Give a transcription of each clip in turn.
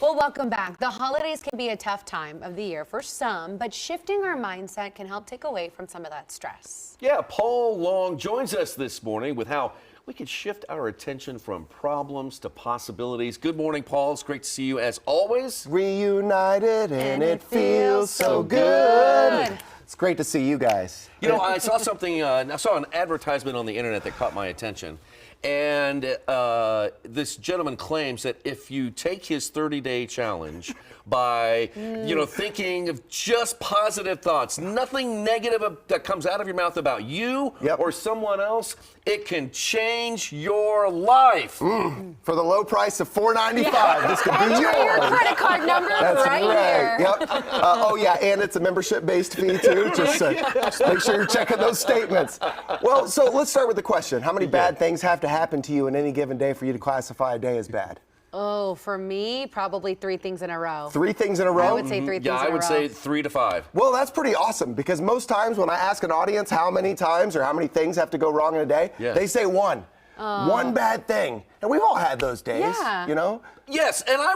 Well, welcome back. The holidays can be a tough time of the year for some, but shifting our mindset can help take away from some of that stress. Yeah, Paul Long joins us this morning with how we can shift our attention from problems to possibilities. Good morning, Paul. It's great to see you as always. Reunited and it feels so good. It's great to see you guys. You know, I saw something, I saw an advertisement on the internet that caught my attention. And this gentleman claims that if you take his 30-day challenge by, thinking of just positive thoughts, nothing negative that comes out of your mouth about you or someone else, it can change your life. For the low price of $4.95, this could be yours. Your credit card number right here. Yep. And it's a membership-based fee too. Just make sure you're checking those statements. Well, so let's start with the question: how many bad things have to happen to you in any given day for you to classify a day as bad? Oh, for me, probably 3 things in a row. 3 things in a row? I would say 3 things in a row. Yeah, I would say 3 to 5. Well, that's pretty awesome, because most times when I ask an audience how many times or how many things have to go wrong in a day, they say 1. One bad thing. And we've all had those days, you know? Yes, and I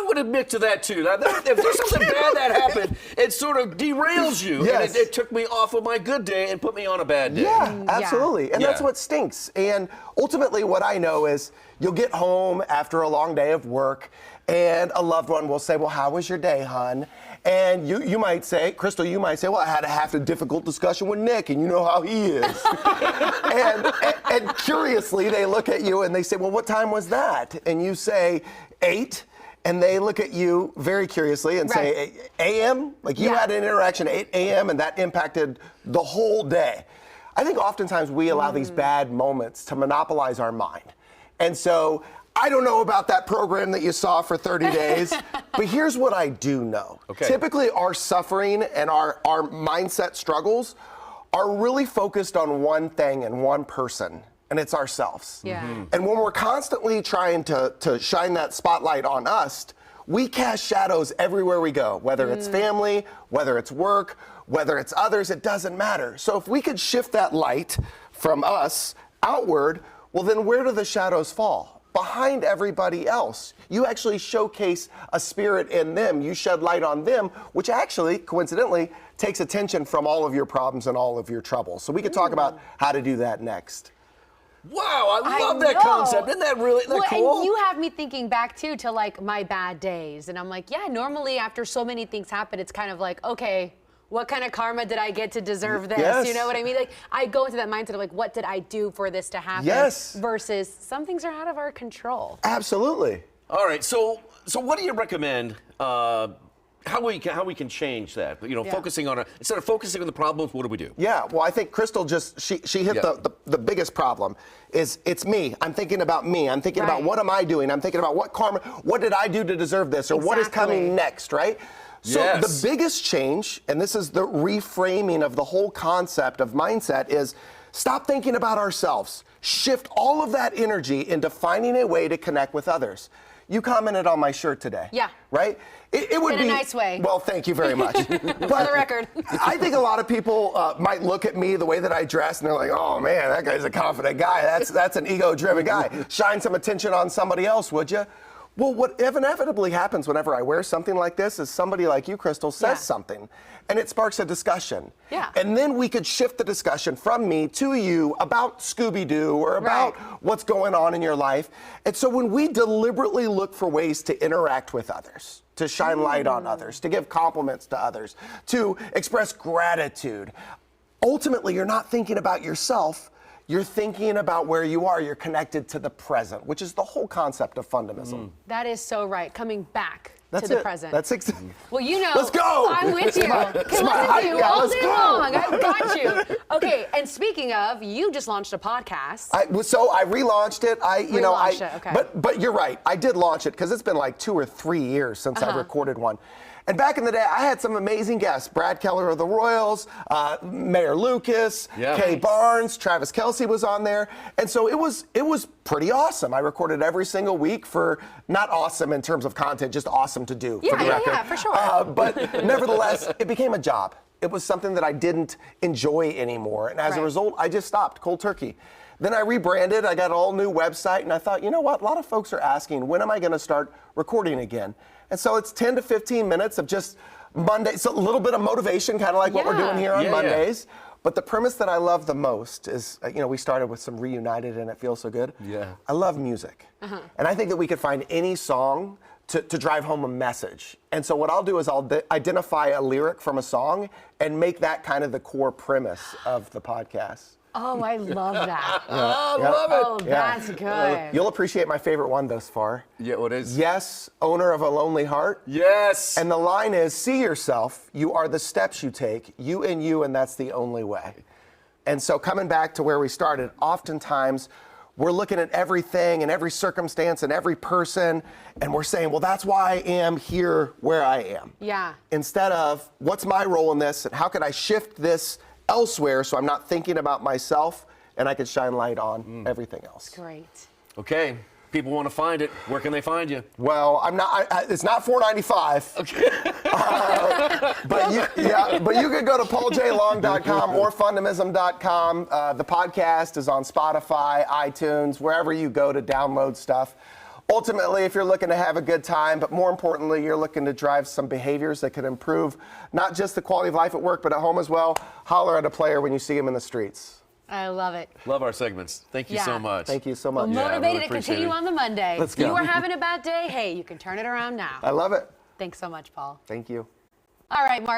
would admit to that too. Now, if there's something bad that happened, it sort of derails you. Yes. And it took me off of my good day and put me on a bad day. Yeah, absolutely. And that's what stinks. And ultimately what I know is you'll get home after a long day of work and a loved one will say, well, how was your day, hon? And you might say, Crystal, you might say, well, I had to have a difficult discussion with Nick, and you know how he is. and curiously, they look at you and they say, well, what time was that? And you say, 8. And they look at you very curiously and say, a.m.? Like you had an interaction at 8 a.m. and that impacted the whole day. I think oftentimes we allow these bad moments to monopolize our mind. And so I don't know about that program that you saw for 30 days, but here's what I do know. Typically, our suffering and our mindset struggles are really focused on one thing and one person, and it's ourselves. And when we're constantly trying to shine that spotlight on us, we cast shadows everywhere we go, whether it's family, whether it's work, whether it's others, it doesn't matter. So if we could shift that light from us outward, well, then where do the shadows fall? Behind everybody else. You actually showcase a spirit in them. You shed light on them, which actually, coincidentally, takes attention from all of your problems and all of your troubles. So we could talk about how to do that next. Wow, I love that concept. Isn't that really cool? And you have me thinking back, too, to, like, my bad days. And I'm like, yeah, normally after so many things happen, it's kind of like, okay, what kind of karma did I get to deserve this? You know what I mean? Like, I go into that mindset of like, what did I do for this to happen? Versus some things are out of our control. Absolutely. All right. So what do you recommend? How we can change that? Focusing on instead of focusing on the problems, what do we do? Yeah. Well, I think Crystal just she hit the biggest problem. It's me. I'm thinking about me. I'm thinking about what am I doing? I'm thinking about what karma. What did I do to deserve this? Or what is coming next? Right. So the biggest change, and this is the reframing of the whole concept of mindset, is stop thinking about ourselves. Shift all of that energy into finding a way to connect with others. You commented on my shirt today. Yeah. Right? It would be in a nice way. Well, thank you very much. For the record. I think a lot of people might look at me the way that I dress and they're like, oh man, that guy's a confident guy. That's an ego-driven guy. Shine some attention on somebody else, would you? Well, what inevitably happens whenever I wear something like this is somebody like you, Crystal, says something, and it sparks a discussion. And then we could shift the discussion from me to you about Scooby-Doo or about what's going on in your life. And so when we deliberately look for ways to interact with others, to shine light on others, to give compliments to others, to express gratitude, ultimately you're not thinking about yourself. You're thinking about where you are. You're connected to the present, which is the whole concept of fundamentalism. That is so right. Coming back to the present. That's well, you know, let's go. I'm with you. Can listen to you all day long. I've got you. Okay, and speaking of, you just launched a podcast. So I relaunched it. Okay. But you're right. I did launch it because it's been like 2 or 3 years since I recorded one. And back in the day, I had some amazing guests. Brad Keller of the Royals, Mayor Lucas, Kay Barnes, Travis Kelce was on there. And so it was pretty awesome. I recorded every single week for, not awesome in terms of content, just awesome to do. Yeah, for sure. But nevertheless, it became a job. It was something that I didn't enjoy anymore. And as a result, I just stopped cold turkey. Then I rebranded. I got an all new website, and I thought, you know what? A lot of folks are asking, when am I going to start recording again? And so it's 10 to 15 minutes of just Monday. So a little bit of motivation, kind of like what we're doing here on Mondays. But the premise that I love the most is, we started with some Reunited and It Feels So Good. Yeah. I love music. And I think that we could find any song to drive home a message. And so what I'll do is I'll identify a lyric from a song and make that kind of the core premise of the podcast. Oh, I love that. I love it. Oh, that's good. You'll appreciate my favorite one thus far. Yeah, what is? Yes, owner of a lonely heart. Yes. And the line is, see yourself, you are the steps you take, you, and that's the only way. And so coming back to where we started, oftentimes we're looking at everything and every circumstance and every person, and we're saying, well, that's why I am here where I am. Yeah. Instead of, what's my role in this, and how can I shift this elsewhere so I'm not thinking about myself, and I can shine light on everything else. Great. Okay. People want to find it. Where can they find you? Well, I'm not. It's not $4.95. Okay. But you could go to pauljlong.com or fundimism.com. The podcast is on Spotify, iTunes, wherever you go to download stuff. Ultimately, if you're looking to have a good time, but more importantly, you're looking to drive some behaviors that can improve not just the quality of life at work, but at home as well, holler at a player when you see him in the streets. I love it. Love our segments. Thank you so much. Thank you so much. Well, Yeah, I motivated really to continue appreciate it. on the Monday. Let's go. You are having a bad day? Hey, you can turn it around now. I love it. Thanks so much, Paul. Thank you. All right, Mark.